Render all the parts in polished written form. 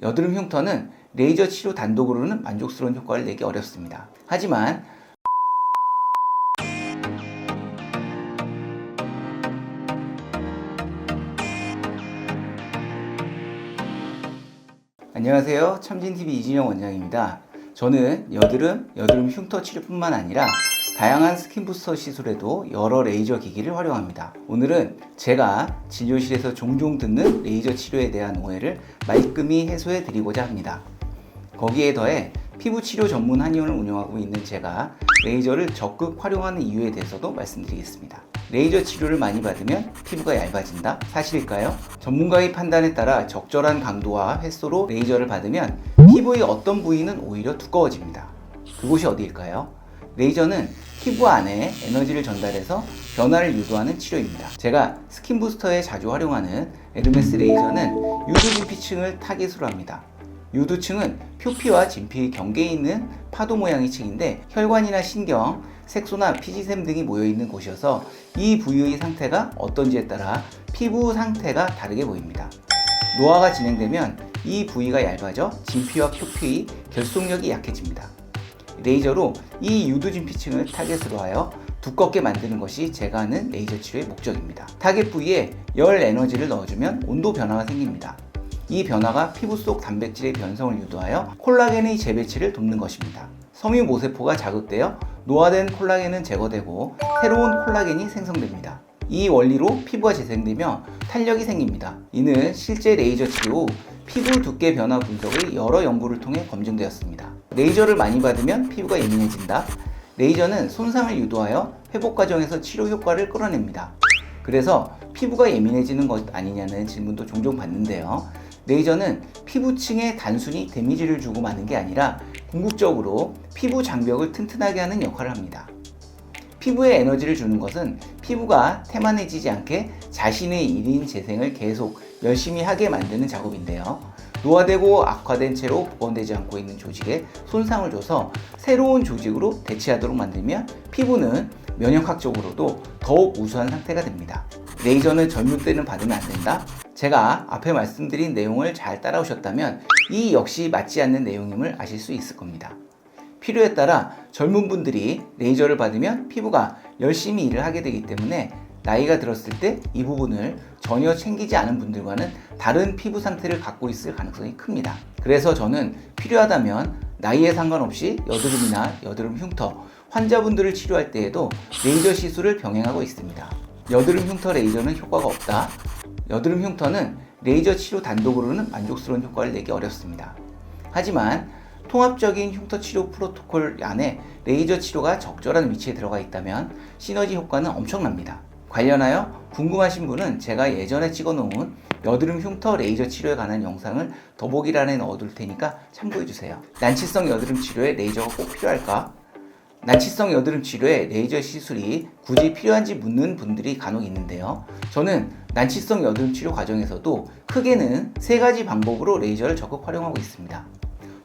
여드름 흉터는 레이저 치료 단독으로는 만족스러운 효과를 내기 어렵습니다. 하지만 안녕하세요. 참진TV 이진영 원장입니다. 저는 여드름 흉터 치료뿐만 아니라 다양한 스킨 부스터 시술에도 여러 레이저 기기를 활용합니다. 오늘은 제가 진료실에서 종종 듣는 레이저 치료에 대한 오해를 말끔히 해소해 드리고자 합니다. 거기에 더해 피부 치료 전문 한의원을 운영하고 있는 제가 레이저를 적극 활용하는 이유에 대해서도 말씀드리겠습니다. 레이저 치료를 많이 받으면 피부가 얇아진다? 사실일까요? 전문가의 판단에 따라 적절한 강도와 횟수로 레이저를 받으면 피부의 어떤 부위는 오히려 두꺼워집니다. 그곳이 어디일까요? 레이저는 피부 안에 에너지를 전달해서 변화를 유도하는 치료입니다. 제가 스킨 부스터에 자주 활용하는 에르메스 레이저는 유두진피층을 타깃으로 합니다. 유두층은 표피와 진피의 경계에 있는 파도 모양의 층인데 혈관이나 신경, 색소나 피지샘 등이 모여있는 곳이어서 이 부위의 상태가 어떤지에 따라 피부 상태가 다르게 보입니다. 노화가 진행되면 이 부위가 얇아져 진피와 표피의 결속력이 약해집니다. 레이저로 이 유두진피층을 타겟으로 하여 두껍게 만드는 것이 제가 하는 레이저 치료의 목적입니다. 타겟 부위에 열 에너지를 넣어주면 온도 변화가 생깁니다. 이 변화가 피부 속 단백질의 변성을 유도하여 콜라겐의 재배치를 돕는 것입니다. 섬유 모세포가 자극되어 노화된 콜라겐은 제거되고 새로운 콜라겐이 생성됩니다. 이 원리로 피부가 재생되며 탄력이 생깁니다. 이는 실제 레이저 치료 후 피부 두께 변화 분석의 여러 연구를 통해 검증되었습니다. 레이저를 많이 받으면 피부가 예민해진다. 레이저는 손상을 유도하여 회복 과정에서 치료 효과를 끌어냅니다. 그래서 피부가 예민해지는 것 아니냐는 질문도 종종 받는데요. 레이저는 피부층에 단순히 데미지를 주고 마는 게 아니라 궁극적으로 피부 장벽을 튼튼하게 하는 역할을 합니다. 피부에 에너지를 주는 것은 피부가 태만해지지 않게 자신의 일인 재생을 계속 열심히 하게 만드는 작업인데요. 노화되고 악화된 채로 복원되지 않고 있는 조직에 손상을 줘서 새로운 조직으로 대체하도록 만들면 피부는 면역학적으로도 더욱 우수한 상태가 됩니다. 레이저는 젊을 때는 받으면 안 된다? 제가 앞에 말씀드린 내용을 잘 따라오셨다면 이 역시 맞지 않는 내용임을 아실 수 있을 겁니다. 필요에 따라 젊은 분들이 레이저를 받으면 피부가 열심히 일을 하게 되기 때문에 나이가 들었을 때 이 부분을 전혀 챙기지 않은 분들과는 다른 피부 상태를 갖고 있을 가능성이 큽니다. 그래서 저는 필요하다면 나이에 상관없이 여드름이나 여드름 흉터, 환자분들을 치료할 때에도 레이저 시술을 병행하고 있습니다. 여드름 흉터 레이저는 효과가 없다. 여드름 흉터는 레이저 치료 단독으로는 만족스러운 효과를 내기 어렵습니다. 하지만 통합적인 흉터 치료 프로토콜 안에 레이저 치료가 적절한 위치에 들어가 있다면 시너지 효과는 엄청납니다. 관련하여 궁금하신 분은 제가 예전에 찍어놓은 여드름 흉터 레이저 치료에 관한 영상을 더보기란에 넣어둘 테니까 참고해주세요. 난치성 여드름 치료에 레이저가 꼭 필요할까? 난치성 여드름 치료에 레이저 시술이 굳이 필요한지 묻는 분들이 간혹 있는데요. 저는 난치성 여드름 치료 과정에서도 크게는 3가지 방법으로 레이저를 적극 활용하고 있습니다.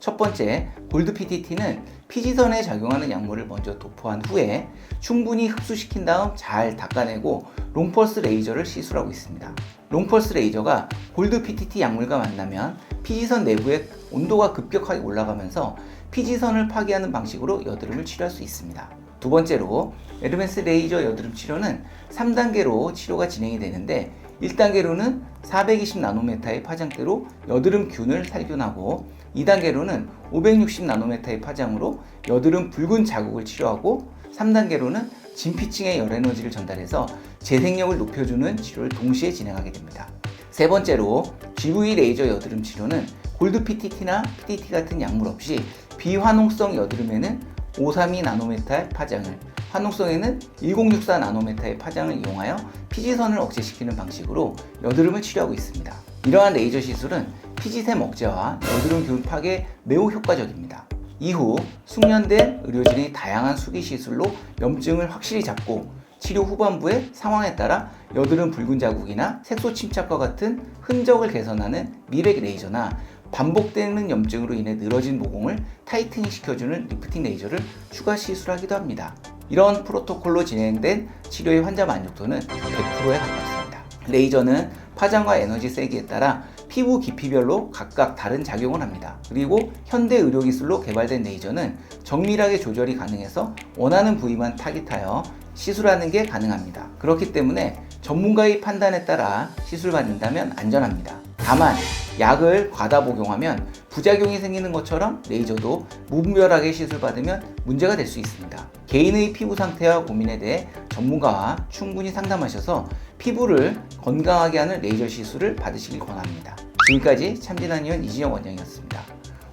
첫 번째, 골드 PTT는 피지선에 작용하는 약물을 먼저 도포한 후에 충분히 흡수시킨 다음 잘 닦아내고 롱펄스 레이저를 시술하고 있습니다. 롱펄스 레이저가 골드 PTT 약물과 만나면 피지선 내부의 온도가 급격하게 올라가면서 피지선을 파괴하는 방식으로 여드름을 치료할 수 있습니다. 두 번째로, 에르메스 레이저 여드름 치료는 3단계로 치료가 진행이 되는데 1단계로는 420나노메타의 파장대로 여드름균을 살균하고 2단계로는 560나노메타의 파장으로 여드름 붉은 자국을 치료하고 3단계로는 진피층에 열 에너지를 전달해서 재생력을 높여주는 치료를 동시에 진행하게 됩니다. 세 번째로, GV 레이저 여드름 치료는 골드 PTT나 PTT 같은 약물 없이 비환홍성 여드름에는 532나노메타의 파장을, 환홍성에는 1064나노메타의 파장을 이용하여 피지선을 억제시키는 방식으로 여드름을 치료하고 있습니다. 이러한 레이저 시술은 피지샘 억제와 여드름균 파괴에 매우 효과적입니다. 이후 숙련된 의료진의 다양한 수기 시술로 염증을 확실히 잡고 치료 후반부의 상황에 따라 여드름 붉은 자국이나 색소 침착과 같은 흔적을 개선하는 미백 레이저나 반복되는 염증으로 인해 늘어진 모공을 타이트닝 시켜주는 리프팅 레이저를 추가 시술하기도 합니다. 이런 프로토콜로 진행된 치료의 환자 만족도는 100%에 가깝습니다. 레이저는 파장과 에너지 세기에 따라 피부 깊이별로 각각 다른 작용을 합니다. 그리고 현대 의료기술로 개발된 레이저는 정밀하게 조절이 가능해서 원하는 부위만 타깃하여 시술하는 게 가능합니다. 그렇기 때문에 전문가의 판단에 따라 시술받는다면 안전합니다. 다만 약을 과다 복용하면 부작용이 생기는 것처럼 레이저도 무분별하게 시술받으면 문제가 될 수 있습니다. 개인의 피부 상태와 고민에 대해 전문가와 충분히 상담하셔서 피부를 건강하게 하는 레이저 시술을 받으시길 권합니다. 지금까지 참진한의원 이진영 원장이었습니다.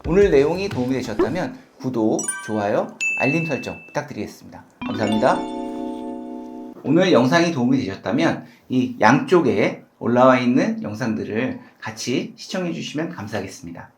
오늘 내용이 도움이 되셨다면 구독, 좋아요, 알림 설정 부탁드리겠습니다. 감사합니다. 오늘 영상이 도움이 되셨다면 이 양쪽에 올라와 있는 영상들을 같이 시청해 주시면 감사하겠습니다.